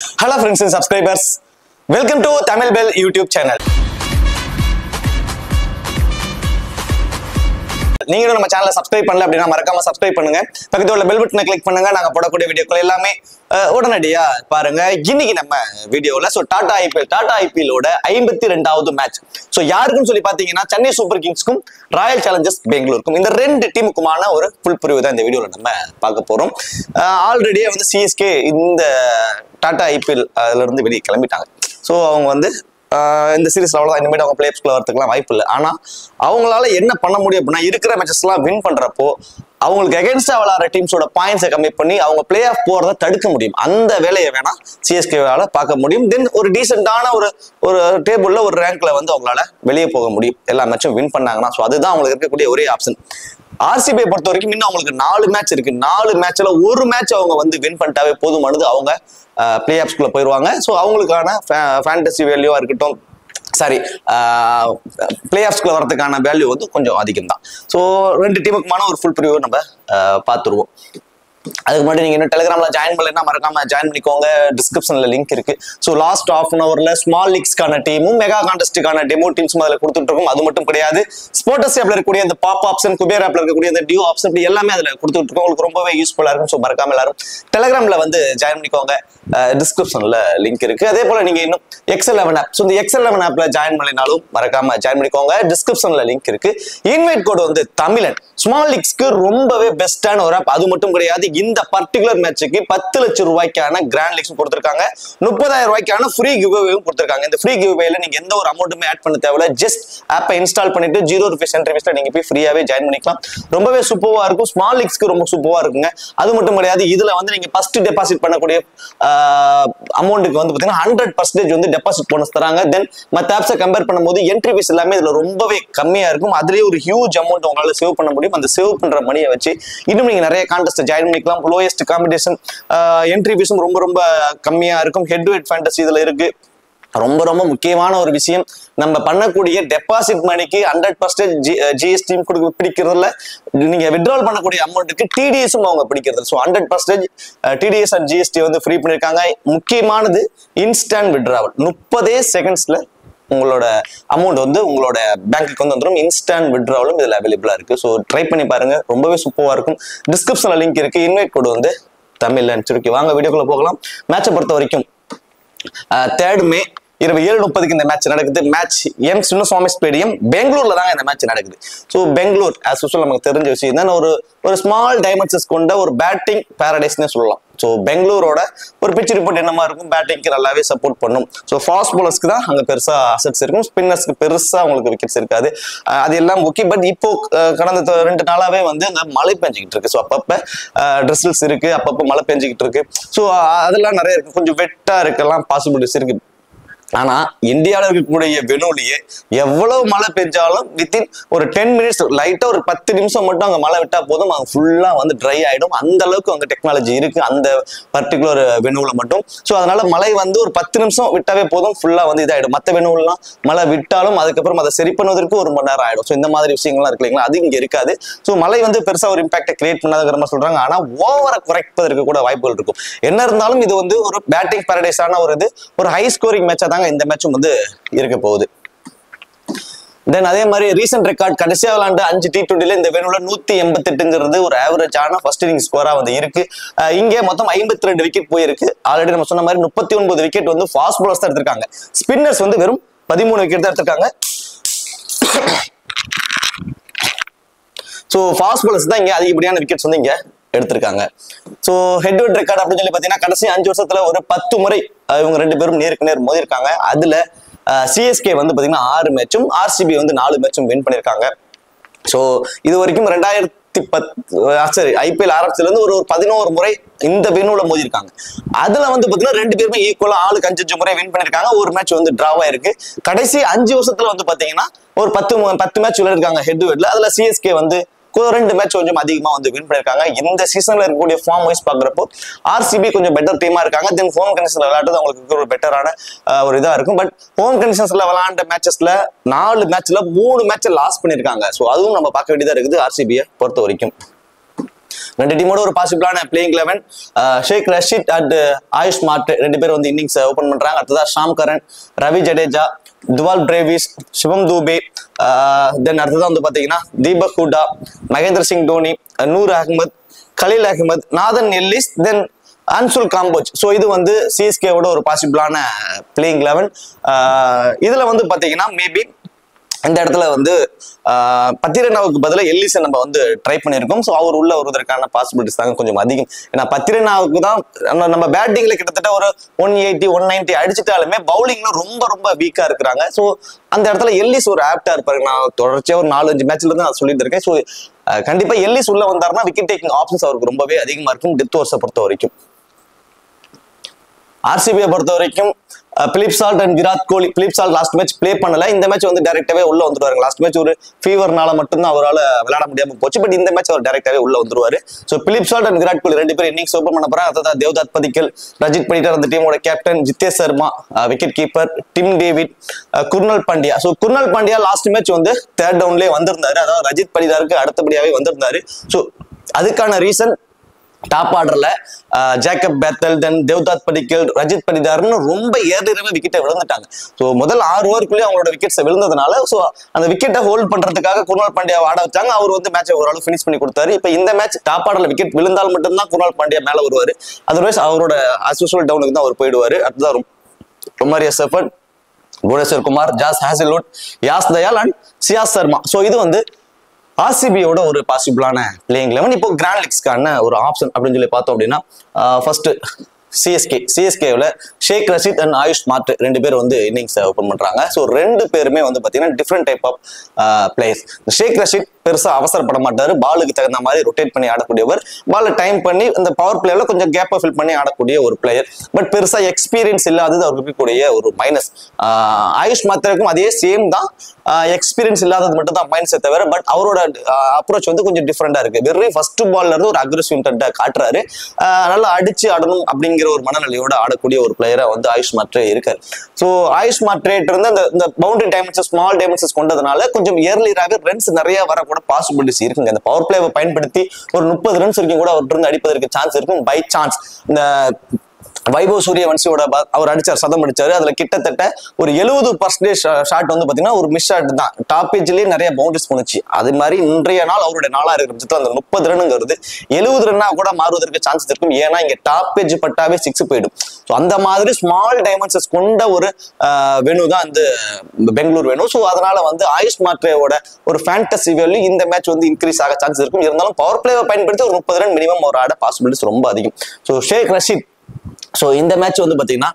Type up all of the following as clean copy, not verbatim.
Hello friends and subscribers, welcome to Tamil Bell YouTube channel. நீங்க நம்ம சேனலை subscribe பண்ணல அப்படின்னா மறக்காம சப்ஸ்கிரைப் பண்ணுங்க. பக்கத்துல உள்ள பெல் பட்டனை கிளிக் பண்ணுங்க. நாங்க போடக்கூடிய வீடியோக்கள் எல்லாமே உடனடியா பாருங்க. இன்னைக்கு நம்ம வீடியோல டாடா ஐபிஎல் 52வது மேட்ச். யாருக்குன்னு சொல்லி பாத்தீங்கன்னா சென்னை சூப்பர் கிங்ஸ்க்கும் ராயல் சேலஞ்சர்ஸ் பெங்களூருக்கும் இந்த ரெண்டு டீமுக்குமான ஒரு ஃபுல் பிரிவு தான் இந்த வீடியோல நம்ம பார்க்க போறோம். ஆல்ரெடியே வந்து சிஎஸ்கே இந்த டாடா ஐபிஎல் அதுல இருந்து வெளியே கிளம்பிட்டாங்க. அவங்க இந்த சீரீஸ்ல அவ்வளவுதான், இனிமேல் அவங்க பிளே ஆஃப்ஸ்குள்ள வரதுக்குலாம் வாய்ப்பு இல்லை. ஆனா அவங்களால என்ன பண்ண முடியும் அப்படின்னா, இருக்கிற மேட்சஸ் எல்லாம் வின் பண்றப்போ அவங்களுக்கு எகென்ஸ்டா விளையாடுற டீம்ஸோட பாயிண்ட்ஸை கம்மி பண்ணி அவங்க பிளே ஆஃப் போறதை தடுக்க முடியும். அந்த வேலையை வேணா சிஎஸ்கேவால பார்க்க முடியும். தென் ஒரு டீசென்டான ஒரு டேபிள்ல ஒரு ரேங்க்ல வந்து அவங்களால வெளியே போக முடியும் எல்லா மேட்சும் வின் பண்ணாங்கன்னா. அதுதான் அவங்களுக்கு இருக்கக்கூடிய ஒரே ஆப்ஷன். ஆர்சிபியை பொறுத்த வரைக்கும் இன்னும் அவங்களுக்கு 4 மேட்ச் இருக்கு. 4 மேட்ச்ல ஒரு மேட்ச் அவங்க வந்து வின் பண்ணிட்டாவே போதுமானது, அவங்க பிளே ஆஃப்ஸ்குள்ள போயிடுவாங்க. அவங்களுக்கான ஃபேண்டசி வேல்யூவா இருக்கட்டும், பிளே ஆஃப்ஸ்குள்ள வரதுக்கான வேல்யூ வந்து கொஞ்சம் அதிகம் தான். ரெண்டு டீமுக்குமான ஒரு ஃபுல் ப்ரிவியூ நம்ம பார்த்துருவோம். அதுக்கு முன்னாடி நீங்க இன்னும் டெலிகிராம்ல ஜாயின் பண்ணலைன்னா மறக்காம ஜாயின் பண்ணிக்கோங்க. டிஸ்கிரிப்ஷன்ல லிங்க் இருக்கு. லாஸ்ட் ½ an hourல ஸ்மால் லீக்ஸ்க்கான டீமும் மெகா கான்டெஸ்டுக்கான டெமோ டீம்ஸ் அதில் கொடுத்துட்டு இருக்கோம். அது மட்டும் கிடையாது, ஸ்போர்ட்ஸ் ஆப்ல இருக்கக்கூடிய இந்த பாப் ஆப்ஷன், குபேர் ஆப்ல இருக்கக்கூடிய இந்த டியூ ஆப்ஷன், இப்படி எல்லாமே அதுல கொடுத்துட்டு இருக்கோம். உங்களுக்கு ரொம்பவே யூஸ்ஃபுல்லா இருக்கும். மறக்காம எல்லாரும் டெலிகிராம்ல வந்து ஜாயின் பண்ணிக்கோங்க. டிஸ்கிரிப்ஷன்ல லிங்க் இருக்கு. அதே போல நீங்க இன்னும் XL11 ஆப், இந்த XL11 ஆப்ல ஜாயின் பண்ணினாலும் மறக்காம ஜாயின் பண்ணிக்கோங்க. டிஸ்கிரிப்ஷன்ல லிங்க் இருக்கு. இன்வைட் கோட் வந்து தமிழன். ஸ்மால் லீக்ஸ்க்கு ரொம்பவே பெஸ்டான ஒரு ஆப். அது மட்டும் கிடையாது, இந்த பர்டிகுலர் மேட்சுக்கு 10 லட்சம் ரூபாய்க்கான கிராண்ட் லீக்ஸ் கொடுத்திருக்காங்க. 30,000 ரூபாய்க்கான ஃப்ரீ கிவ்அவேவும் கொடுத்திருக்காங்க. இந்த ஃப்ரீ கிவ்அவேல நீங்க எந்த ஒரு அமௌண்ட்டுமே ஆட் பண்ண தேவையில்ல. ஜஸ்ட் ஆப்பை இன்ஸ்டால் பண்ணிட்டு 0 rupees என்ட்ரி ஃபீஸ்ல நீங்க போய் ஃப்ரீயாவே ஜாயின் பண்ணிக்கலாம். ரொம்பவே சூப்பரா இருக்கும். ஸ்மால் லீக்ஸ்க்கு ரொம்ப சூப்பரா இருக்குங்க. அது மட்டும் கிடையாது, இதுல வந்து நீங்க ஃபர்ஸ்ட் டெபாசிட் பண்ணக்கூடிய அமௌண்ட்டுக்கு வந்து பாத்தீங்கன்னா 100% வந்து டெபாசிட் போனஸ் தராங்க. தென் மற்ற ஆப்ஸை கம்பேர் பண்ணும்போது என்ட்ரி ஃபீஸ் எல்லாமே இதுல ரொம்பவே கம்மியா இருக்கும். அதுலயே ஒரு ஹியூஜ் அமௌண்ட் உங்களால சேவ் பண்ண முடியும். அந்த சேவ் பண்ற மணியை வச்சு இன்னும் நீங்க நிறைய கான்டெஸ்ட் ஜாயின் பண்ணிக்கலாம். லோயஸ்ட் காம்படிஷன், என்ட்ரி ஃபீஸும் ரொம்ப ரொம்ப கம்மியா இருக்கும். ஹெட் டு ஹெட் ஃபேண்டசி இதுல இருக்கு. ரொம்ப ரொம்ப முக்கியமான ஒரு விஷயம், நம்ம பண்ணக்கூடிய டெபாசிட் மணிக்கு 100% ஜிஎஸ்டி பிடிக்கிறதுல, நீங்க வித்ட்ரால் பண்ணக்கூடிய அமௌண்ட்டுக்கு டிடிஎஸும் அவங்க பிடிக்கிறது. 100% டிடிஎஸ் அண்ட் ஜிஎஸ்டி வந்து ஃப்ரீ பண்ணிருக்காங்க. முக்கியமானது இன்ஸ்டன்ட் வித்ட்ராவல். 30 செகண்ட்ஸ்ல உங்களோட அமௌண்ட் வந்து உங்களோட பேங்க்குக்கு வந்து வந்துடும். இன்ஸ்டன்ட் வித்ட்ராவலும் இதுல அவைலபிளா இருக்கு. ட்ரை பண்ணி பாருங்க, ரொம்பவே சூப்பரா இருக்கும். டிஸ்கிரிப்ஷன்ல லிங்க் இருக்கு. இன்வைட் கோட் வந்து தமிழ்ல சுருக்கி. வாங்க வீடியோக்குள்ள போகலாம். மேட்சை பொறுத்த வரைக்கும் 3rd May இரவு 7:30 இந்த மேட்ச் நடக்குது. மேட்ச் எம் சின்னசுவாமி ஸ்டேடியம் பெங்களூர்ல தாங்க இந்த மேட்ச் நடக்குது. பெங்களூர் ஆஸ் யூசுவல் நமக்கு தெரிஞ்ச விஷயம் தான், ஒரு ஸ்மால் டைமென்ஷன்ஸ் கொண்ட ஒரு பேட்டிங் பாரடைஸ்னே சொல்லலாம். பெங்களூரோட ஒரு பிச் ரிப்போர்ட் என்னமா இருக்கும், பேட்டிங்க்கு நல்லாவே சப்போர்ட் பண்ணும். ஃபாஸ்ட் பாலர்ஸ்க்கு தான் அங்க பெருசா அசெட்ஸ் இருக்கும். ஸ்பின்னர்ஸ்க்கு பெருசா உங்களுக்கு விக்கெட்ஸ் இருக்காது. அது எல்லாம் ஓகே. பட் இப்போ கடந்த 2 நாளாவே வந்து அங்க மழை பெஞ்சுக்கிட்டு இருக்கு. அப்பப்ப ட்ரெஸ்ஸல்ஸ் இருக்கு, அப்பப்ப மழை பெஞ்சுக்கிட்டு இருக்கு. அதெல்லாம் நிறைய இருக்கு. கொஞ்சம் வெட்டா இருக்கலாம் பாசிபிலிட்டிஸ் இருக்கு. ஆனா இந்தியாவில் இருக்கக்கூடிய வெனூலியே எவ்வளவு மழை பெஞ்சாலும் வித்தின் ஒரு 10 minutes, லைட்டா ஒரு 10 நிமிஷம் மட்டும் அங்க மழை விட்டா போதும், அங்க ஃபுல்லா வந்து ட்ரை ஆயிடும். அந்த அளவுக்கு அங்க டெக்னாலஜி இருக்கு அந்த பர்டிகுலர் வெனூல மட்டும். அதனால மழை வந்து ஒரு 10 நிமிஷம் விட்டாவே போதும், ஃபுல்லா வந்து இதாயிடும். மற்ற வெனூலாம் மழை விட்டாலும் அதுக்கப்புறம் அதை சரி பண்ணுவதற்கு 1 மணி நேரம் ஆயிடும். இந்த மாதிரி விஷயங்கள்லாம் இருக்கு இல்லைங்களா, அது இங்க இருக்காது. மழை வந்து பெருசா ஒரு இம்பாக்டை கிரியேட் பண்ணாதுங்கிற மாதிரி சொல்றாங்க. ஆனா ஓவரை குறைப்பதற்கு கூட வாய்ப்புகள் இருக்கும். என்ன இருந்தாலும் இது வந்து ஒரு பேட்டிங் பாரடைஸான ஒரு ஹை ஸ்கோரிங் மேட்சா இந்த மேட்சும் வந்து இருக்க போகுது. தென் அதே மாதிரி ரீசன்ட் ரெக்கார்ட், கடைசியா விளையாண்டு 5 T20ல இந்த வேணுல 188ங்கிறது ஒரு ஆவரேஜான ஃபர்ஸ்ட் இன்னிங் ஸ்கோரா வந்து இருக்கு. இங்கே மொத்தம் 52 விக்கெட் போயிருக்கு. ஆல்ரெடி நம்ம சொன்ன மாதிரி 39 விக்கெட் வந்து ஃபாஸ்ட் பாலர்ஸ் தான் எடுத்திருக்காங்க. ஸ்பின்னர்ஸ் வந்து வெறும் 13 விக்கெட் தான் எடுத்திருக்காங்க. ஃபாஸ்ட் பாலர்ஸ் தான் இங்க அதிகப்படியான விக்கெட்ஸ் வந்து இங்க எடுத்திருக்காங்க. ஹெட் டு ஹெட் ரெக்கார்ட் அப்படின்னு சொல்லி பாத்தீங்கன்னா கடைசி 5 வருஷத்துல ஒரு 10 முறை இவங்க 2 பேரும் நேருக்கு நேர் மோதி இருக்காங்க. அதுல சிஎஸ்கே வந்து பாத்தீங்கன்னா 6 மேட்சும், ஆர்சிபி வந்து 4 மேட்சும் வின் பண்ணிருக்காங்க. இது வரைக்கும் 2010 ஐபிஎல் ஆரம்பத்துல இருந்து ஒரு 11 முறை இந்த வெனூல மோதி இருக்காங்க. அதுல வந்து பாத்தீங்கன்னா 2 பேருமே ஈக்குவலா ஆளுக்கு 5 முறை வின் பண்ணிருக்காங்க. ஒரு மேட்ச் வந்து டிராவா இருக்கு. கடைசி 5 வருஷத்துல வந்து பாத்தீங்கன்னா ஒரு 10 மேட்ச் விளையாடுறாங்க ஹெட் டு ஹெட்ல. அதுல சிஎஸ்கே வந்து 2 மேட்ச் கொஞ்சம் அதிகமா வந்து வின் பண்ணிருக்காங்க. இந்த சீசன்ல இருக்கக்கூடிய ஃபார்ம் வைஸ் பாக்குறப்போ ஆர்சிபி கொஞ்சம் பெட்டர் டீமா இருக்காங்க. தென் ஹோம் கண்டிஷன்ல விளையாடுறது அவங்களுக்கு ஒரு பெட்டரான ஒரு இதா இருக்கும். பட் ஹோம் கண்டிஷன்ஸ்ல விளையாண்ட மேட்சஸ்ல 4 மேட்ச்ல 3 மேட்ச் லாஸ் பண்ணிருக்காங்க. அதுவும் நம்ம பார்க்க வேண்டியதா இருக்குது ஆர்சிபியை பொறுத்த வரைக்கும். ரெண்டு டீமோட ஒரு பாசிபிளான பிளேயிங் 11. ஷேக் ரஷீத் அண்ட் ஆயுஷ் மார்ட் ரெண்டு பேர் வந்து இன்னிங்ஸ் ஓபன் பண்றாங்க. அடுத்ததா Sam Curran, Ravi Jadeja, Dewald Brevis, Shivam Dube, then அடுத்ததான் வந்து பாத்தீங்கன்னா Deepak Hooda, Mahendra Singh Dhoni, Noor Ahmad, Khaleel Ahmed, Nathan Ellis, then Anshul Kamboj. So இது வந்து சிஎஸ்கேவோட ஒரு பாசிபிளான பிளேயிங் 11. இதுல வந்து பாத்தீங்கன்னா மேபி இந்த இடத்துல வந்து பத்திரனாவுக்கு பதிலாக எல்லிஸை நம்ம வந்து ட்ரை பண்ணியிருக்கோம். ஸோ அவர் உள்ள வருவதற்கான பாசிபிலிட்டிஸ் தாங்க கொஞ்சம் அதிகம். ஏன்னா பத்திரனாவுக்கு தான் நம்ம பேட்டிங்ல கிட்டத்தட்ட ஒரு 180 190 அடிச்சுட்டாலுமே பவுலிங்ல ரொம்ப ரொம்ப வீக்கா இருக்கிறாங்க. ஸோ அந்த இடத்துல எல்லிஸ் ஒரு ஆப்டா இருப்பாரு. நான் தொடர்ச்சியா ஒரு 4-5 மேட்ச்ல இருந்து நான் சொல்லிட்டு இருக்கேன். ஸோ கண்டிப்பா எல்லிஸ் உள்ள வந்தாருன்னா விக்கெட் டேக்கிங் ஆப்ஷன்ஸ் அவருக்கு ரொம்பவே அதிகமா இருக்கும் டெத் ஓவர்ஸை பொறுத்த வரைக்கும். ஆர்சிபியை பொறுத்த வரைக்கும் Philip Salt and Virat Kohli. Philip Salt last match play பண்ணல. இந்த மேட்ச் வந்து டைரக்டாவே உள்ள வந்துருவாரு. லாஸ்ட் மேட்ச் ஒரு ஃபீவர்னால மட்டும்தான் அவரால் விளையாட முடியாம போச்சு. பட் இந்த மேட்ச் அவர் டைரக்டாவே உள்ள வந்துருவாரு. So Philip Salt and Virat Kohli ரெண்டு பேரும் இன்னிங்ஸ் ஓபன் பண்ண போறாங்க. அதாவது தேவ்தாத் பதிக்கல், ரஜித் படிட்டர் அந்த டீமோட captain, Jitesh Sharma wicket keeper, Tim David, Krunal Pandya. So Krunal Pandya last match வந்து 3rd டவுன்லேயே வந்திருந்தாரு. அதாவது ரஜித் படிதாருக்கு அடுத்தபடியாவே வந்திருந்தாரு. ஸோ அதுக்கான ரீசன் டாப் ஆர்டர்ல ஜேக்கப் பேத்தல், தென் தேவ்தாத் படிக்கல், ரஜித் படிதார்னு ரொம்ப ஏறிரவே விக்கெட்டை விழுந்துட்டாங்க. ஸோ முதல் 6 ஓவருக்குள்ளேயே அவங்களோட விக்கெட்ஸை விழுந்ததுனால ஸோ அந்த விக்கெட்டை ஹோல்ட் பண்றதுக்காக குர்னால் பாண்டியா ஆட வச்சாங்க. அவர் வந்து மேட்சை ஓரளவு ஃபினிஷ் பண்ணி கொடுத்தாரு. இப்போ இந்த மேட்ச் டாப் ஆர்டர்ல விக்கெட் விழுந்தால் மட்டும்தான் குர்னால் பாண்டியா மேல வருவாரு. அதர்வைஸ் அவரோட அஸ்யூஷுவல் டவுனுக்கு தான் அவர் போயிடுவாரு. அடுத்ததான் Romario Shepherd, Bhuvneshwar Kumar, Josh Hazlewood, Yash Dayal and Suyash Sharma. So இது வந்து ஆர்சிபியோட ஒரு பாசிபிளான பிளேயிங் 11. இப்போ கிராண்ட் லீக்ஸ்க்கான ஒரு ஆப்ஷன் அப்படின்னு சொல்லி பார்த்தோம் அப்படின்னா ஃபர்ஸ்ட் சிஎஸ்கேவில் ஷேக் ரஷீத் அண்ட் ஆயுஷ் மார்ட் ரெண்டு பேர் வந்து இன்னிங்ஸ் ஓப்பன் பண்றாங்க. ஸோ ரெண்டு பேருமே வந்து பார்த்தீங்கன்னா டிஃப்ரெண்ட் டைப் ஆஃப் பிளேயர்ஸ். ஷேக் ரஷீத் பெருசா அவசரப்பட மாட்டாரு. பாலுக்கு தகுந்த மாதிரி ரொட்டேட் பண்ணி ஆடக்கூடியவர். பால் டைம் பண்ணி இந்த பவர் பிளேல கொஞ்சம் கேப்பை ஃபில் பண்ணி ஆடக்கூடிய ஒரு பிளேயர். பட் பெருசா எக்ஸ்பீரியன்ஸ் இல்லாதது அவருக்கு இருக்கக்கூடிய ஒரு மைனஸ். ஆயுஷ் மாத்திரக்கும் அதே சேம் தான், எக்ஸ்பீரியன்ஸ் இல்லாதது மட்டும் தான் மைனஸை தவிர. பட் அவரோட அப்ரோச் வந்து கொஞ்சம் டிஃப்ரெண்டா இருக்கு. வெறும் ஃபர்ஸ்ட் பால்ல இருந்து ஒரு அக்ரெசிவ் இன்டென்ட்டை காட்டுறாரு. நல்லா அடிச்சு ஆடணும் அப்படிங்கிற ஒரு மனநிலையோட ஆடக்கூடிய ஒரு பிளேயரா வந்து ஆயுஷ் மாத்ரே இருக்காரு. ஸோ ஆயுஷ் மாத்ரேட் இருந்து இந்த பவுண்டரி டைமென்ஷன் ஸ்மால் டைமென்ஷன்ஸ் கொண்டதுனால கொஞ்சம் இயர்லியராகவே ரன்ஸ் நிறைய வரக்கூட பாசிபிலிட்டிஸ் இருக்குங்க. அந்த பவர் பிளேவை பயன்படுத்தி ஒரு 30 ரன்ஸ் வரைக்கும் கூட அவர்கிட்ட இருந்து அடிப்பதற்கு சான்ஸ் இருக்கும். பை சான்ஸ் இந்த வைபவ் சூரியவன்சியோட அவர் அடிச்சார், சதம் அடிச்சாரு. அதுல கிட்டத்தட்ட ஒரு 70% ஷாட் வந்து பாத்தீங்கன்னா ஒரு மிஸ் ஷாட் தான். டாப் ஏஜ்லயே நிறைய பவுண்டரிஸ் போனுச்சு. அது மாதிரி இன்றைய நாள் அவருடைய நாளா இருக்கிற பட்சத்தில் அந்த 30 ரன்னுங்கிறது 70 ரன்னா கூட மாறுவதற்கு சான்சஸ் இருக்கும். ஏன்னா இங்க டாப் ஏஜ் பட்டாவே 6 போயிடும். ஸோ அந்த மாதிரி ஸ்மால் டைமென்ஷன்ஸ் கொண்ட ஒரு வெனு தான் இந்த பெங்களூர் வெனு. ஸோ அதனால வந்து ஆயுஷ் மாத்ரேவோட ஒரு ஃபேண்டசி வேல்யூ இந்த மேட்ச் வந்து இன்க்ரீஸ் ஆக சான்ஸ் இருக்கும். இருந்தாலும் பவர் பிளேவை பயன்படுத்தி ஒரு 30 ரன் மினிமம் ஒரு ஆட பாசிபிலிட்டிஸ் ரொம்ப அதிகம். ஸோ ஷேக் ரஷீத் ஸோ இந்த மேட்ச் வந்து பார்த்தீங்கன்னா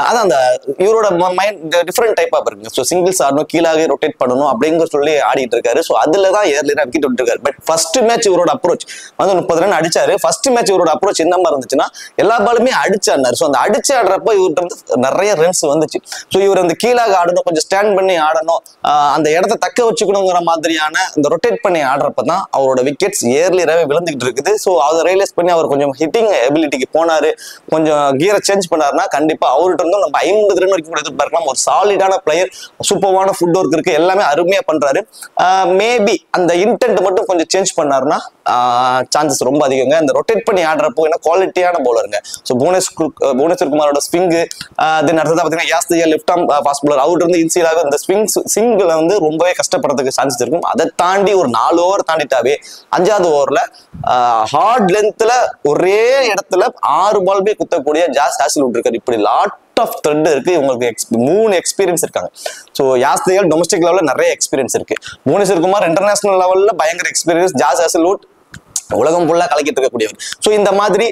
அதான் அந்த இவரோட மைண்ட் டிஃப்ரெண்ட் டைப் ஆஃப் இருக்கு. ஸோ சிங்கிள்ஸ் ஆடணும், கீழாக ரொட்டேட் பண்ணணும் அப்படிங்கிற சொல்லி ஆடிட்டு இருக்காரு. ஸோ அதில் தான் ஏர்லியராக விக்கெட் விட்டுருக்காரு. பட் ஃபர்ஸ்ட் மேட்ச் இவரோட அப்ரோச் வந்து 30 ரன் அடிச்சாரு. ஃபர்ஸ்ட் மேட்ச் இவரோட அப்ரோச் என்ன மாதிரி இருந்துச்சுன்னா எல்லா பாலுமே அடிச்சாரு. ஸோ அந்த அடிச்சு ஆடுறப்ப இவர்கிட்ட வந்து நிறைய ரன்ஸ் வந்துச்சு. ஸோ இவர் அந்த கீழாக ஆடணும், கொஞ்சம் ஸ்டாண்ட் பண்ணி ஆடணும், அந்த இடத்த தக்க வச்சுக்கணுங்கிற மாதிரியான அந்த ரொட்டேட் பண்ணி ஆடுறப்ப தான் அவரோட விக்கெட்ஸ் ஏர்லியராகவே விழுந்துகிட்டு இருக்குது. ஸோ அதை ரியலைஸ் பண்ணி அவர் கொஞ்சம் ஹிட்டிங் எபிலிட்டிக்கு போனாரு. கொஞ்சம் கியரை சேஞ்ச் பண்ணாருன்னா கண்டிப்பா அவர்கிட்ட இருந்தும் நம்ம 50 ரன் வரைக்கும் கூட எதிர்பார்க்கலாம். ஒரு சாலிடான பிளேயர், சூப்பர்வான ஃபுட் ஒர்க் இருக்கு, எல்லாமே அருமையா பண்றாரு. மேபி அந்த இன்டென்ட் மட்டும் கொஞ்சம் சேஞ்ச் பண்ணாருன்னா சான்சஸ் ரொம்ப அதிகங்க. அந்த ரொட்டேட் பண்ணி ஆடுறப்போ என்ன குவாலிட்டியான பவுலருங்க. ஸோ புவனேஸ்வர் குமாரோட ஸ்விங்கு, தென் அடுத்தது பார்த்தீங்கன்னா Yash Dayal left arm fast bowler, அவர்கிட்ட இருந்து இன்சைடாக இந்த ஸ்விங்ல வந்து ரொம்பவே கஷ்டப்படுறதுக்கு சான்சஸ் இருக்கும். அதை தாண்டி ஒரு 4 ஓவர் தாண்டிட்டாவே 5வது ஓவர்ல ஹார்ட் லென்த்ல ஒரே இடத்துல 6 பால் போய் குத்தக்கூடிய ஜாஸ் ஹேசல்வுட் இருக்காரு. இப்படி லாட் ஆஃப் த்ரெட் இருக்கு. உங்களுக்கு 3 எக்ஸ்பீரியன்ஸ் இருக்காங்க. ஸோ யாஸ் தயால் டொமஸ்டிக் லெவலில் நிறைய எக்ஸ்பீரியன்ஸ் இருக்கு. புவனேஸ்வர் குமார் இன்டர்நேஷனல் லெவலில் பயங்கர எக்ஸ்பீரியன்ஸ். ஜாஸ் ஹேசல்வுட் உலகம் ஃபுல்லா கலக்கிட்டு இருக்கக்கூடியவர். ஸோ இந்த மாதிரி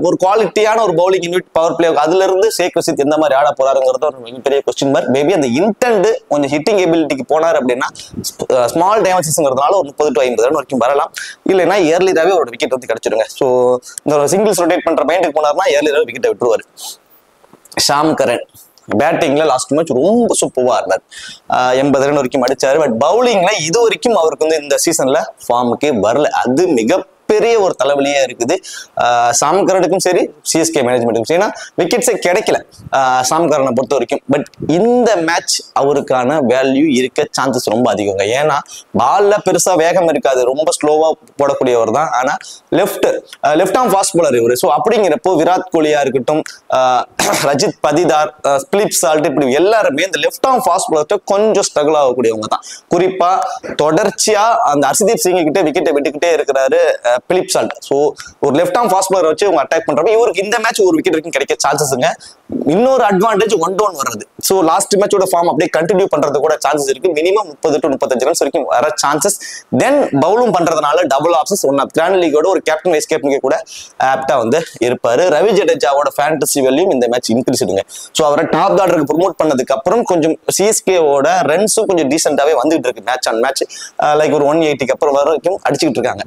ஒரு குவாலிட்டியான ஒரு பவுலிங் யூனிட் பவர் பிளே, அதுல இருந்து ஷேக் ரஷீத் எந்த மாதிரி ஆட போறாருங்கிறது ஒரு மிகப்பெரிய கொஸ்டின் மார்க். மேபி அந்த இன்டென்ட் கொஞ்சம் ஹிட்டிங் எபிலிட்டிக்கு போனார் அப்படின்னா ஸ்மால் டைமென்ஷன்ஸ்ங்கிறதுனால ஒரு 30 to 50 ரன் வரைக்கும் வரலாம். இல்லைன்னா ஏர்லியராகவே ஒரு விக்கெட் வந்து கிடைச்சிடுங்க. ஸோ இந்த சிங்கிள்ஸ் ரொட்டேட் பண்ற மைண்டுக்கு போனார்னா ஏர்லியராகவே விக்கெட்டை விட்டுருவாரு. ஷாம் கரன் பேட்டிங்ல லாஸ்ட் மேட்ச் ரொம்ப சூப்பரா இருந்தார். 80 ரன் வரைக்கும் அடிச்சாரு. பட் பவுலிங்ல இது வரைக்கும் அவருக்கு வந்து இந்த சீசன்ல ஃபார்முக்கே வரல. அது மிக மிகப்பெரிய ஒரு தலைவலியே இருக்குது சாம் கரனுக்கும் சரி சிஎஸ்கே மேனேஜ்மெண்ட்டுக்கும் சரி. ஏன்னா விக்கெட்ஸே கிடைக்கல சாம் கரனை பொறுத்த வரைக்கும். பட் இந்த மேட்ச் அவருக்கான வேல்யூ இருக்க சான்சஸ் ரொம்ப அதிகங்க. ஏன்னா பால்ல பெருசா வேகம் இருக்காது, ரொம்ப ஸ்லோவா போடக்கூடியவர் தான். ஆனா லெஃப்ட் ஆர்ம் ஃபாஸ்ட் பாலர் இவரு. ஸோ அப்படிங்கிறப்போ விராட் கோலியா இருக்கட்டும், ரஜித் பதிதார், பிலிப் சால்ட், இப்படி எல்லாருமே இந்த லெஃப்ட் ஆர்ம் ஃபாஸ்ட் பாலர்கிட்ட கொஞ்சம் ஸ்ட்ரகிள் ஆகக்கூடியவங்க தான். குறிப்பா தொடர்ச்சியா அந்த ஹர்ஷதீப் சிங் கிட்ட விக்கெட்டை விட்டுக்கிட்டே இருக்கிறாரு பிலிப் சால்ட். ஸோ ஒரு லெஃப்ட் ஆர்ம் ஃபாஸ்ட் பாலர் வச்சு இவங்க அட்டாக் பண்றப்ப இவருக்கு இந்த மேட்ச் ஒரு விக்கெட் வரைக்கும் கிடைக்க சான்சஸ்ங்க. இன்னொரு அட்வான்டேஜ் 1-down வர்றது. ஸோ லாஸ்ட் மேட்சோட ஃபார்ம் அப்படியே கண்டினியூ பண்றது கூட சான்சஸ் இருக்கு. மினிமம் 30 to 35 ரன்ஸ் வரைக்கும் வர சான்சஸ். தென் பவுலும் பண்றதுனால double options one of grand லீகோட ஒரு கேப்டன் வைஸ் கேப்டன் கூட ஆப்டா வந்து இருப்பாரு. ரவி ஜடேஜாவோட ஃபேண்டசி வேல்யூ இந்த மேட்ச் இன்க்ரீஸ் இடுங்க. ஸோ அவரை டாப் ஆர்டருக்கு ப்ரொமோட் பண்ணதுக்கு அப்புறம் கொஞ்சம் சிஎஸ்கேவோட ரன்ஸும் கொஞ்சம் டீசென்டாவே வந்துட்டு இருக்கு மேட்ச் ஆன் மேட்ச். லைக் ஒரு 180க்கு அப்புறம் வரைக்கும் அடிச்சுக்கிட்டு இருக்காங்க.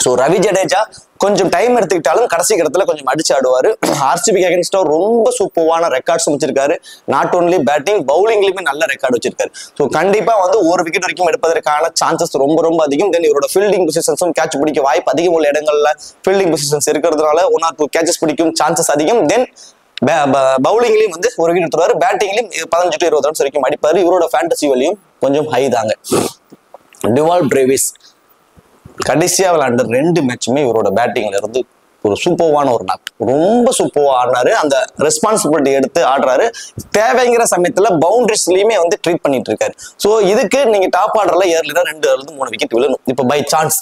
ஸோ ரவி ஜடேஜா கொஞ்சம் டைம் எடுத்துக்கிட்டாலும் கடைசி இடத்துல கொஞ்சம் அடிச்சு ஆடுவாரு. ஆர்சிபிக்கு அகேன்ஸ்டா ரொம்ப சூப்பரான ரெக்கார்ட்ஸ் வச்சிருக்காரு. நாட் ஓன்லி பேட்டிங், பவுலிங்லயுமே நல்ல ரெக்கார்டு வச்சிருக்காரு. ஸோ கண்டிப்பா வந்து ஒரு விக்கெட் வரைக்கும் எடுப்பதற்கான சான்சஸ் ரொம்ப ரொம்ப அதிகம். தென் இவரோட ஃபீல்டிங் பொசிஷன்ஸும் கேட்ச் பிடிக்க வாய்ப்பு அதிகம் உள்ள இடங்கள்ல ஃபீல்டிங் பொசிஷன்ஸ் இருக்கிறதுனால 1 or 2 கேச்சஸ் பிடிக்கும் சான்சஸ் அதிகம். தென் பவுலிங்லயும் வந்து ஒரு விக்கெட் எடுத்துருவாரு, பேட்டிங்லயும் 15 to 20 ரன்ஸ் வரைக்கும் அடிப்பாரு. இவரோட ஃபேண்டசி வேல்யூம் கொஞ்சம் ஹை தாங்க. டிவால் பிரேவிஸ் கடைசியா விளையாண்ட 2 மேட்சுமே இவரோட பேட்டிங்ல இருந்து ஒரு சூப்பர்வான ஒரு நாக், ரொம்ப சூப்பர்வா ஆடினாரு. அந்த ரெஸ்பான்சிபிலிட்டி எடுத்து ஆடுறாரு. தேவைங்கிற சமயத்துல பவுண்டரிஸ்லயுமே வந்து ட்ரீட் பண்ணிட்டு இருக்காரு. ஸோ இதுக்கு நீங்க டாப் ஆர்டர்ல ஏர்லியா 2-3 விக்கெட் விழணும். இப்போ பை சான்ஸ்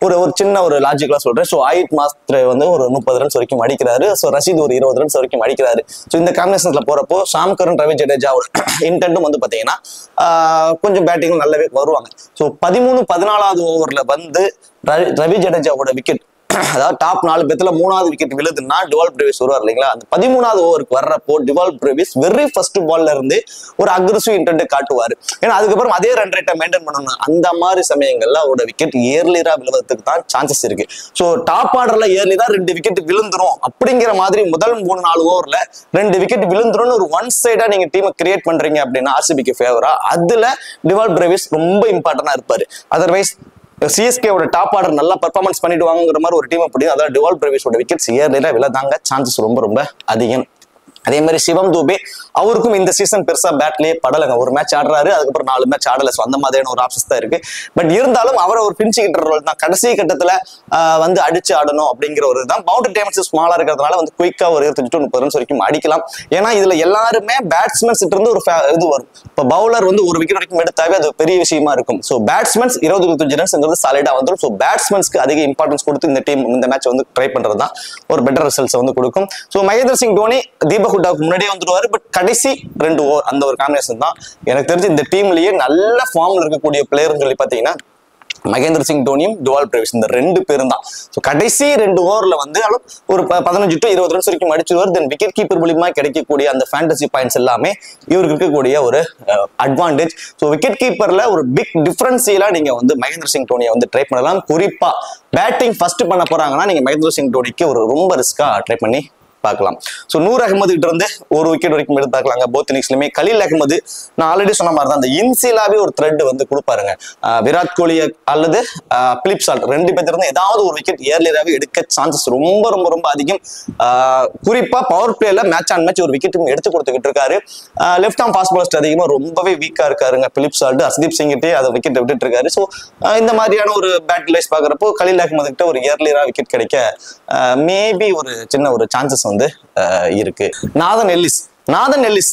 ஒரு சின்ன ஒரு லாஜிக்கலா சொல்றேன். ஸோ ஆயிட் மாஸ்டர் வந்து ஒரு 30 ரன்ஸ் வரைக்கும் அடிக்கிறாரு. ஸோ ரஷீத் ஒரு 20 ரன்ஸ் வரைக்கும் அடிக்கிறாரு. ஸோ இந்த காம்பினேஷன்ல போறப்போ ஷாம் கரன், ரவி ஜடேஜாவோட இன்டென்ட்டும் வந்து பாத்தீங்கன்னா கொஞ்சம் பேட்டிங் நல்லாவே வருவாங்க. ஸோ 13-14வது ஓவர்ல வந்து ரவி ஜடேஜாவோட விக்கெட், அதாவது டாப் 4 பேத்துல 3வது விக்கெட் விழுதுன்னா டிவால் பிரேவிஸ் வருவார் இல்லைங்களா. அந்த 13வது ஓவருக்கு வர்றப்போ டிவால் பிரேவிஸ் வெரி ஃபர்ஸ்ட் பால்ல இருந்து ஒரு அக்ரெசிவ் இன்டென்ட் காட்டுவாரு. ஏன்னா அதுக்கப்புறம் அதே ரன் ரேட்டை மெயின்டைன் பண்ணணும். அந்த மாதிரி சமயங்கள்ல அவரோட விக்கெட் ஏர்லியரா விழுவதற்கு தான் சான்சஸ் இருக்கு. ஸோ டாப் ஆர்டர்ல ஏர்லியரா 2 விக்கெட் விழுந்துரும் அப்படிங்கிற மாதிரி முதல் 3-4 ஓவர்ல 2 விக்கெட் விழுந்துரும் ஒரு ஒன் சைடா நீங்க டீமை கிரியேட் பண்றீங்க அப்படின்னா ஆர்சிபிக்கு ஃபேவரா, அதுல டிவால் பிரேவிஸ் ரொம்ப இம்பார்ட்டன்டா இருப்பாரு. அதர்வைஸ் சிஎஸ்கேவோட டாப் ஆர்டர் நல்லா பெர்ஃபார்மன்ஸ் பண்ணிடுவாங்கிற மாதிரி ஒரு டீம் அப்படி, அதாவது டிவால் பிரேவிஸோட விக்கெட்ஸ் ஏர்லியரா விழதாங்க சான்சஸ் ரொம்ப ரொம்ப அதிகம். அதே மாதிரி சிவம் தூபே, அவருக்கும் இந்த சீசன் பெருசா பேட்லயே படலைங்க. ஒரு மேட்ச் ஆடுறாரு, அதுக்கப்புறம் 4 மேட்ச் ஆடல. ஸோ அந்த மாதிரியான ஒரு ஆப்ஷன்ஸ் தான் இருக்கு. பட் இருந்தாலும் அவரை ஒரு பின்ச் ஹிட்டர் ரோல் தான், கடைசி கட்டத்துல வந்து அடிச்சு ஆடணும் அப்படிங்கிற ஒரு இதுதான். பவுண்டரி டைம்ஸ் ஸ்மாலா இருக்கிறதுனால வந்து குயிக்கா ஒரு 25 to 30 ரன்ஸ் வரைக்கும் அடிக்கலாம். ஏன்னா இதுல எல்லாருமே பேட்ஸ்மேன்ஸ் இருந்து ஒரு இது வரும். இப்போ பவுலர் வந்து ஒரு விக்கெட் வரைக்கும் எடுத்தாவே அது பெரிய விஷயமா இருக்கும். ஸோ பேட்ஸ்மேன்ஸ் 20-25 ரன்ஸ்ங்கிறது சாலிடா வந்துடும். ஸோ பேட்ஸ்மேன்ஸ்க்கு அதிக இம்பார்ட்டன்ஸ் கொடுத்து இந்த டீம் இந்த மேட்ச் வந்து ட்ரை பண்றது தான் ஒரு பெட்டர் ரிசல்ட்ஸ் வந்து கொடுக்கும். ஸோ மகேந்திர சிங் தோனி தீபக் ஹுடாவுக்கு முன்னாடியே வந்துடுவாரு. பட் கடைசி 2 ஓவர் அந்த ஒரு காம்பினேஷன் தான் எனக்கு தெரிஞ்சு இந்த டீம்லயே நல்ல ஃபார்ம்ல இருக்கக்கூடிய பிளேயர்னு சொல்லி பாத்தீங்கன்னா மகேந்திர சிங் தோனியும் டிவால் பிரேவிஸ், இந்த 2 பேரும் தான். ஸோ கடைசி 2 ஓவர்ல வந்து ஒரு 15 to 20 ரன்ஸ் வரைக்கும் அடிச்சுவார். தென் விக்கெட் கீப்பர் மூலியமா கிடைக்கக்கூடிய அந்த ஃபேண்டசி பாயிண்ட்ஸ் எல்லாமே இவருக்கு இருக்கக்கூடிய ஒரு அட்வான்டேஜ். ஸோ விக்கெட் கீப்பர்ல ஒரு பிக் டிஃபரன்சியலா நீங்க வந்து மகேந்திர சிங் தோனியை வந்து ட்ரை பண்ணலாம். குறிப்பா பேட்டிங் ஃபர்ஸ்ட் பண்ண போறாங்கன்னா நீங்க மகேந்திர சிங் தோனிக்கு ஒரு ரொம்ப ரிஸ்கா ட்ரை பண்ணி பார்க்கலாம். ஸோ நூர் அகமது கிட்ட இருந்து ஒரு விக்கெட் வரைக்கும் எடுத்தாக்கலாங்க போத் இன்னிங்ஸ்லயுமே. கலீல் அகமது நான் ஆல்ரெடி சொன்ன மாதிரி தான் அந்த இன்சிலாவே ஒரு த்ரெட் வந்து கொடுப்பாருங்க. விராட் கோலி அல்லது பிலிப் சால்ட் 2 பேர்த்துல இருந்து ஏதாவது ஒரு விக்கெட் ஏர்லியராகவே எடுக்க சான்சஸ் ரொம்ப ரொம்ப ரொம்ப அதிகம். குறிப்பா பவர் பிளேல மேட்ச் ஆன் மேட்ச் ஒரு விக்கெட் எடுத்து கொடுத்துக்கிட்டு இருக்காரு. லெஃப்ட் ஆர்ம் ஃபாஸ்ட் பாலர்ஸ் அதிகமா ரொம்பவே வீக்கா இருக்காருங்க பிலிப் சால்ட். ஹர்ஷதீப் சிங் கிட்டே அதை விக்கெட் விட்டுட்டு இருக்காரு. ஸோ இந்த மாதிரியான ஒரு பேட் லைஸ் பாக்குறப்போ கலீல் அகமது கிட்ட ஒரு ஏர்லியரா விக்கெட் கிடைக்க மேபி ஒரு சின்ன ஒரு சான்சஸ் வந்து இருக்கு. நாதன் எல்லிஸ்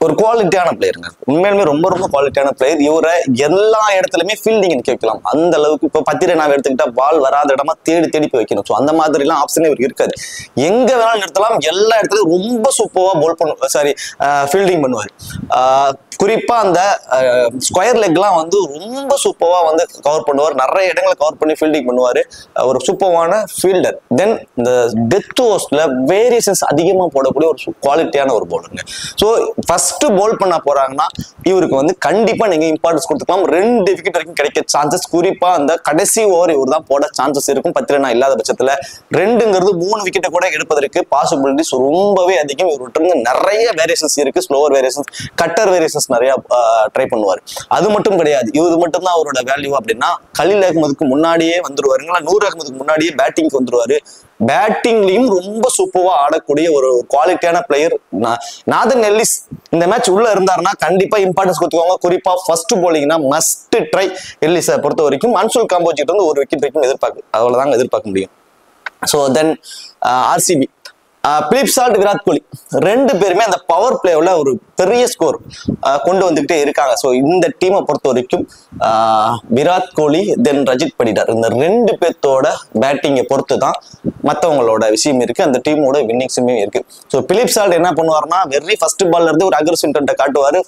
ஒரு குவாலிட்டியான பிளேயருங்க, உண்மையிலுமே ரொம்ப ரொம்ப குவாலிட்டியான பிளேயர். இவரை எல்லா இடத்துலயுமே ஃபீல்டிங் எனக்கு வைக்கலாம். அந்த அளவுக்கு இப்போ பத்திரை நான் எடுத்துக்கிட்டா பால் வராத இடமா தேடி போய் வைக்கணும். ஸோ அந்த மாதிரி எல்லாம் ஆப்ஷனே இவருக்கு இருக்காது. எங்க வேணாலும் நிறுத்தலாம், எல்லா இடத்துலயும் ரொம்ப சூப்பரா பால் பண்ணுவார், ஃபீல்டிங் பண்ணுவார். குறிப்பா அந்த ஸ்கொயர் லெக்லாம் வந்து ரொம்ப சூப்பரா வந்து கவர் பண்ணுவார். நிறைய இடங்களை கவர் பண்ணி ஃபீல்டிங் பண்ணுவார். ஒரு சூப்பரான ஃபீல்டர். தென் இந்த டெத் ஓவர்ஸ்ல வேரியேஷன்ஸ் அதிகமா போடக்கூடிய ஒரு குவாலிட்டியான ஒரு பவுலருங்க. ஸோ ஃபர்ஸ்ட் பால் பண்ண போறாங்கன்னா இவருக்கு வந்து கண்டிப்பா நீங்க இம்பார்ட்டன்ஸ் கொடுத்துக்கலாம். 2 விக்கெட் வரைக்கும் கிடைக்க சான்சஸ். குறிப்பா அந்த கடைசி ஓவர் இவர் தான் போட சான்சஸ் இருக்கும். பத்திரனா இல்லாத பட்சத்துல 2ங்கிறது 3 விக்கெட்டை கூட எடுப்பதற்கு பாசிபிலிட்டிஸ் ரொம்பவே அதிகம். இவர்கிட்ட இருந்து நிறைய வேரியேஷன்ஸ் இருக்கு. Slower variations, cutter variations sixes நிறைய ட்ரை பண்ணுவார். அது மட்டும் கிடையாது, இது மட்டும் தான் அவரோட வேல்யூ அப்படின்னா கலீல் அகமதுக்கு முன்னாடியே வந்துருவாருங்களா, நூர் அகமதுக்கு முன்னாடியே பேட்டிங்க்கு வந்துருவாரு. பேட்டிங்லயும் ரொம்ப சூப்பரா ஆடக்கூடிய ஒரு குவாலிட்டியான பிளேயர் நாதன் எல்லிஸ். இந்த மேட்ச் உள்ள இருந்தாருன்னா கண்டிப்பா இம்பார்ட்டன்ஸ் கொடுத்துக்கோங்க. குறிப்பா ஃபர்ஸ்ட் போலிங்னா மஸ்ட் ட்ரை எல்லிஸை பொறுத்த வரைக்கும். அன்சுல் காம்போஜிட்டு வந்து ஒரு விக்கெட் வரைக்கும் அவ்வளவுதாங்க எதிர்பார்க்க முடியும். So then RCB Philip Salt, Virat Kohli ரெண்டு பேருமே அந்த பவர் பிளேவில் ஒரு பெரிய ஸ்கோர் கொண்டு வந்துகிட்டே இருக்காங்க. ஸோ இந்த டீமை பொறுத்த வரைக்கும் விராட் கோலி தென் ரஜித் படிடார் இந்த ரெண்டு பேர்த்தோட பேட்டிங்கை பொறுத்து தான் மற்றவங்களோட விஷயம் இருக்கு, அந்த டீமோட வின்னிங்ஸுமே இருக்கு. ஸோ பிலிப் சால்ட் என்ன பண்ணுவார்னா வெரி ஃபர்ஸ்ட் பால்ல இருந்து ஒரு அக்ரெசிவ் இன்டென்ட்டை காட்டுவாரு.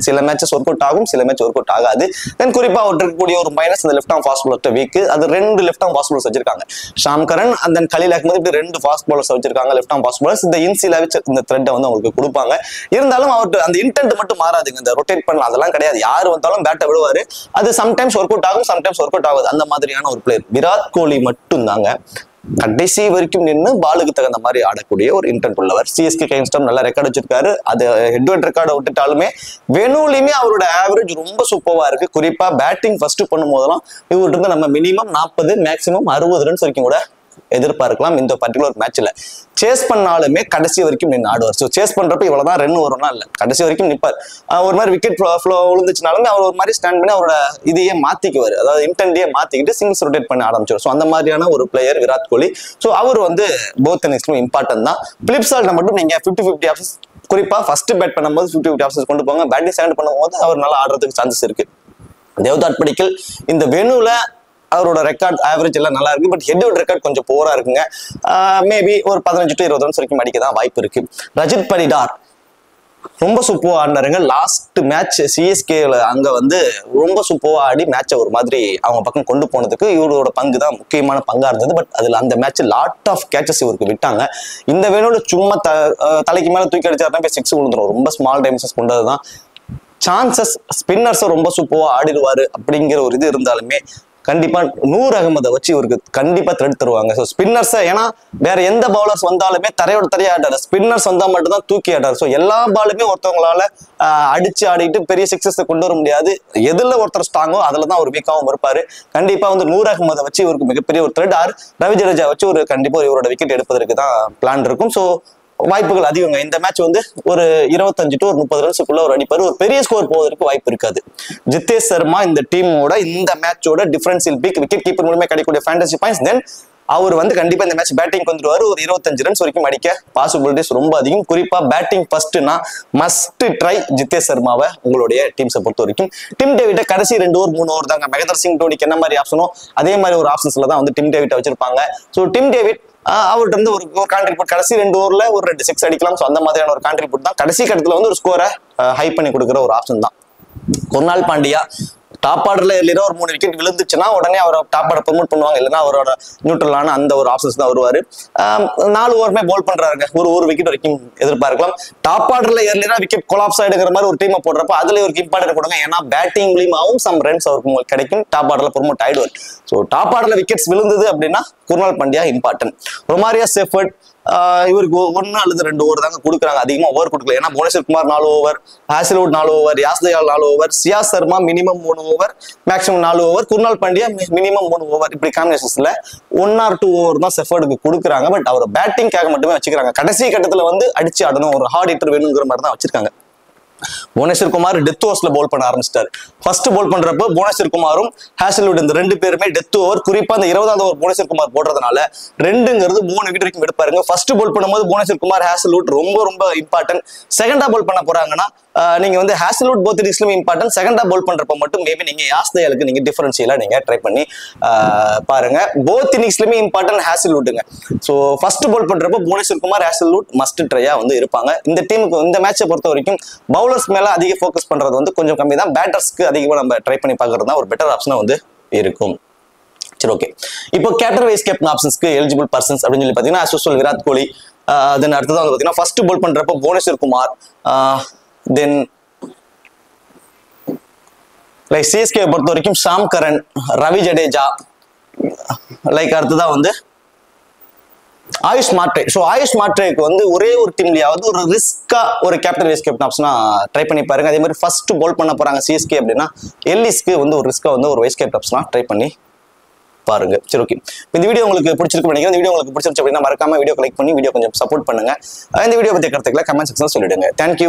சில மேட்சஸ் ஒர்க் அவுட் ஆகும், சில மேட்ச் ஒர்க் அவுட் ஆகாது. தென் குறிப்பா அவர் இருக்கக்கூடிய ஒரு மைனஸ் அந்த left arm fast bowler week. அது ரெண்டு லெஃப்ட் ஆம் ஃபாஸ்ட் பாலர்ஸ் வச்சிருக்காங்க, Sam Curran and then Khaleel Ahmed. இப்படி ரெண்டு ஃபாஸ்ட் பாலர்ஸ் வச்சிருக்காங்க லெஃப்ட் ஆம் ஃபாஸ்ட் பாலர்ஸ். இந்த இன்சில வச்சு இந்த த்ரெட்டை வந்து அவங்களுக்கு கொடுப்பாங்க. இருந்தாலும் அவருக்கு அந்த இன்டென்ட் மட்டும் மாறாதுங்க, இந்த ரொட்டேட் பண்ணலாம் அதெல்லாம் கிடையாது. யார் வந்தாலும் பேட்டை விடுவாரு. அது சம்டைம்ஸ் ஒர்க் அவுட் ஆகும், சம்டைம்ஸ் ஒர்க் அவுட் ஆகாது. அந்த மாதிரியான ஒரு பிளேயர் விராட் கோலி மட்டும் தாங்க கடைசி வரைக்கும் நின்று பாலுக்கு தகுந்த மாதிரி ஆடக்கூடிய ஒரு இன்டென்ட் உள்ளவர். சிஎஸ்கே கைன்ஸ்டம் நல்ல ரெக்கார்டு வச்சிருக்காரு. அது ஹெட்வெட் ரெக்கார்டை விட்டுட்டாலுமே வெனுலையுமே அவரோட ஆவரேஜ் ரொம்ப சூப்பரா இருக்கு. குறிப்பா பேட்டிங் ஃபர்ஸ்ட் பண்ணும் போதெல்லாம் இவர்கிட்ட நம்ம மினிமம் 40 மேக்சிமம் 60 ரன்ஸ் வரைக்கும் கூட எதிர்பார்க்கலாம். இந்த பர்டிகுலர் மேட்ச்ல சேஸ் பண்ணாலுமே கடைசி வரைக்கும் நின்று ஆடுவார். ஸோ சேஸ் பண்றப்ப இவ்வளவுதான் ரன் வரும்னா இல்லை, கடைசி வரைக்கும் நிற்பார். ஒரு மாதிரி விக்கெட் ஃப்ளோ விழுந்துச்சுனாலுமே அவர் ஒரு மாதிரி ஸ்டாண்ட் பண்ணி அவரோட இதையே மாத்திக்குவார், அதாவது இன்டென்டையே மாத்திக்கிட்டு சிங்கிள்ஸ் ரொட்டேட் பண்ண ஆரம்பிச்சிடும். ஸோ அந்த மாதிரியான ஒரு பிளேயர் விராட் கோலி. ஸோ அவர் வந்து போத் இன்னிங்ஸ்லும் இம்பார்ட்டன்ட் தான். பிலிப் சால்ட் மட்டும் நீங்க 50-50 ஆப்ஷன்ஸ், குறிப்பா ஃபர்ஸ்ட் பேட் பண்ணும்போது 50-50 ஆப்ஷன்ஸ் கொண்டு போங்க. பேட்டிங் ஸ்டாண்ட் பண்ணும்போது அவர் நல்லா ஆடுறதுக்கு சான்சஸ் இருக்கு. தேவ்தாட் படிக்கல் இந்த வெனுல அவரோட ரெக்கார்ட் ஆவரேஜ் எல்லாம் நல்லா இருக்கு, பட் ஹெட்வெட் ரெக்கார்ட் கொஞ்சம் போரா இருக்குங்க. மேபி ஒரு 15 to 20 ரன்ஸ் வரைக்கும் அடிக்க தான் வாய்ப்பு இருக்கு. ரஜித் படிடார் ரொம்ப சூப்பரா ஆடினாருங்க. லாஸ்ட் மேட்ச் சிஎஸ்கேல அங்க வந்து ரொம்ப சூப்பரா ஆடி மேட்சை ஒரு மாதிரி அவங்க பக்கம் கொண்டு போனதுக்கு இவரோட பங்கு தான் முக்கியமான பங்கா இருந்தது. பட் அதுல அந்த மேட்ச் லாட் ஆஃப் கேச்சஸ் இவருக்கு விட்டாங்க. இந்த வேணும்ல சும்மா தலைக்கு மேல தூக்கி அடிச்சாருன்னா போய் 6 விழுந்துரும். ரொம்ப ஸ்மால் டைமென்ஷன்ஸ் கொண்டதுதான். சான்சஸ் ஸ்பின்னர்ஸை ரொம்ப சூப்பரா ஆடிடுவாரு அப்படிங்கிற ஒரு இது இருந்தாலுமே கண்டிப்பா நூர் அகமதை வச்சு இவருக்கு கண்டிப்பா த்ரெட் தருவாங்க. ஸோ ஸ்பின்னர்ஸை ஏன்னா வேற எந்த பவுலர்ஸ் வந்தாலுமே தரையோட தரையா ஆடாரு, ஸ்பின்னர்ஸ் வந்தா மட்டும் தான் தூக்கி ஆடாரு. ஸோ எல்லா பாலுமே ஒருத்தவங்களால அடிச்சு ஆடிட்டு பெரிய சிக்ஸஸ் கொண்டு வர முடியாது. எதுல ஒருத்தர் ஸ்ட்ராங்கோ அதுல தான் ஒரு வீக்காவும் இருப்பாரு. கண்டிப்பா வந்து நூர் அகமதை வச்சு இவருக்கு மிகப்பெரிய ஒரு த்ரெட், ஆர் ரவி ஜடேஜா வச்சு ஒரு கண்டிப்பா இவரோட விக்கெட் எடுப்பதற்கு தான் பிளான் இருக்கும். ஸோ வாய்ப்புகள் அதிகங்க. இந்த மேட்ச் வந்து ஒரு 25 to 30 ரன்ஸுக்குள்ள ஒரு அடிப்பாரு. ஒரு பெரிய ஸ்கோர் போவதற்கு வாய்ப்பு இருக்காது. ஜித்தேஷ் சர்மா இந்த டீமோட இந்த மேட்சோட டிஃபரன்ஷியல் பிக் விக்கெட் கீப்பர் மூலமே கிடைக்கக்கூடிய ஃபேண்டசி பாயிண்ட்ஸ். தென் அவர் வந்து கண்டிப்பா இந்த மேட்ச் பேட்டிங் வந்துருவாரு. ஒரு 25 ரன்ஸ் வரைக்கும் அடிக்க பாசிபிலிட்டிஸ் ரொம்ப அதிகம். குறிப்பா பேட்டிங் ஃபர்ஸ்ட்னா மஸ்ட் ட்ரை ஜித்தேஷ் சர்மாவை உங்களுடைய டீம்ஸை பொறுத்த வரைக்கும். டிம் டேவிட்டை கடைசி 2 ஓவர் 3 ஓவர் தாங்க. மகேந்திர சிங் தோனிக்கு என்ன மாதிரி ஆப்ஷனோ அதே மாதிரி ஒரு ஆப்ஷன்ஸ்ல தான் வந்து டிம் டேவிட்டை வச்சிருப்பாங்க. ஸோ டிம் டேவிட் அவர்கிட்ட இருந்து ஒரு கான்ட்ரிபியூட் கடைசி 2 ஓவர்ல ஒரு 2 6 அடிக்கலாம். ஸோ அந்த மாதிரியான ஒரு கான்ட்ரிபியூட் தான் கடைசி கட்டத்துல வந்து ஒரு ஸ்கோரை ஹை பண்ணி கொடுக்குற ஒரு ஆப்ஷன் தான். குர்னால் பாண்டியா டாப் ஆர்டர்ல இல்லைன்னா ஒரு 3 விக்கெட் விழுந்துச்சுன்னா உடனே அவரை டாப் ஆர்டர் ப்ரொமோட் பண்ணுவாங்க. இல்லைன்னா அவரோட நியூட்ரலான அந்த ஒரு ஆப்ஷன்ஸ் தான் வருவாரு. 4 ஓவருமே போல் பண்றாருங்க. ஒரு விக்கெட் வரைக்கும் எதிர்பார்க்கலாம். டாப் ஆர்டர்ல ஏர்லினா விக்கெட் கொலாப்ஸ் ஆயிடுங்கிற மாதிரி ஒரு டீமை போடுறப்ப அதுல ஒரு இம்பார்ட்டன்ட் கொடுங்க. ஏன்னா பேட்டிங் மூலியமாவும் சம் ரன்ஸ் அவருக்கு கிடைக்கும். டாப் ஆர்டர்ல ப்ரொமோட் ஆயிடுவார். ஸோ டாப் ஆர்டர்ல விக்கெட்ஸ் விழுந்தது அப்படின்னா Krunal Pandya important. Romario Seifert இவருக்கு 1 அல்லது 2 ஓவர் தாங்க கொடுக்குறாங்க, அதிகமா ஓவர் கொடுக்கல. ஏன்னா Bhuvneshwar Kumar 4 over, Hazlewood 4 over, Yash Dayal 4 over, Suyash Sharma minimum 3 over, maximum 4 over, Krunal Pandya minimum 3 over. இப்படி காம்பினேஷன்ஸ்ல 1 or 2 ஓவர் தான் செஃபர்டுக்கு கொடுக்குறாங்க. பட் அவர் பேட்டிங்காக மட்டுமே வச்சுக்கிறாங்க. கடைசி கட்டத்துல வந்து அடிச்சு ஆடணும், ஒரு ஹார்ட் ஹிட்டர் வேணுங்கிற மாதிரி தான் வச்சிருக்காங்க. புவனேஸ்வர் குமார் டெத் ஓவர்ஸ்ல போல் பண்ண ஆரம்பிச்சிட்டாரு. ஃபர்ஸ்ட் போல் பண்றப்போ புவனேஸ்வர் குமாரும் ஹாசில்வுட் இந்த 2 பேருமே டெத் ஓவர். குறிப்பா இந்த 20வது ஓவர் புவனேஸ்வர் குமார் போடுறதுனால 2ங்கிறது 3 விக்கெட் வரைக்கும் எடுப்பாருங்க. ஃபர்ஸ்ட் போல் பண்ணும்போது புவனேஸ்வர் குமார் ஹாசில்வுட் ரொம்ப ரொம்ப இம்பார்ட்டன்ட். செகண்டா போல் பண்ண போறாங்கன்னா நீங்க வந்து ஹாசில்வுட் போத் இன்னிங்ஸ்லயும் இம்பார்ட்டன்ட். செகண்டா போல் பண்றப்ப மட்டும் மேபி நீங்க யாஸ் தயாலுக்கு நீங்க டிஃபரன்ஷியலா நீங்க ட்ரை பண்ணி பாருங்க. போத் இன்னிங்ஸ்லயுமே இம்பார்ட்டன்ட் ஹாசில்வுட்டுங்க. ஸோ ஃபர்ஸ்ட் போல் பண்றப்போ புவனேஸ்வர் குமார் ஹாசில்வுட் மஸ்ட் ட்ரையா வந்து இருப்பாங்க. இந்த டீமுக்கு இந்த மேட்சை பொறுத்த வரைக்கும் பவுலர்ஸ் மேல அதிக ஃபோக்கஸ் பண்றது வந்து கொஞ்சம் கம்மி தான். பேட்டர்ஸ்க்கு அதிகமாக நம்ம ட்ரை பண்ணி பார்க்கறது தான் ஒரு பெட்டர் ஆப்ஷனா வந்து இருக்கும். சரி, ஓகே. இப்போ கேப்டன் வைஸ் கேப்டன் ஆப்ஷன்ஸ்க்கு எலிஜிபிள் பர்சன்ஸ் அப்படின்னு சொல்லி பாத்தீங்கன்னா as usual விராட் கோலி. தென் அடுத்தது வந்து பாத்தீங்கன்னா ஃபர்ஸ்ட் போல் பண்றப்போ Bhuvneshwar Kumar, then like CSK பொறுத்த வரைக்கும் Sam Curran, Ravi Jadeja, like அடுத்ததான் வந்து ஆயுஷ் மாட்ரே. ஸோ ஆயுஷ் மாட்ரேக்கு வந்து ஒரே ஒரு டீம்லயாவது ஒரு ரிஸ்கா ஒரு கேப்டன் வைஸ் கேப்டன் ஆப்ஷனா ட்ரை பண்ணி பாருங்க. அதே மாதிரி ஃபர்ஸ்ட் பால் பண்ண போறாங்க சிஎஸ்கே அப்படின்னா எல்லிஸ்க்கு வந்து ஒரு ரிஸ்கா வந்து ஒரு வைஸ் கேப்டன் ஆப்ஷனா ட்ரை பண்ணி பாருங்க. சரி, ஓகே. இந்த வீடியோ உங்களுக்கு பிடிச்சிருக்கு நினைக்கிறேன். இந்த வீடியோ உங்களுக்கு பிடிச்சிருச்சு அப்படின்னா மறக்காம வீடியோ லைக் பண்ணி வீடியோ கொஞ்சம் சப்போர்ட் பண்ணுங்க. இந்த வீடியோ பத்தி கருத்துக்களை கமெண்ட் செக்ஷன்ல சொல்லிடுங்க. தேங்க்யூ.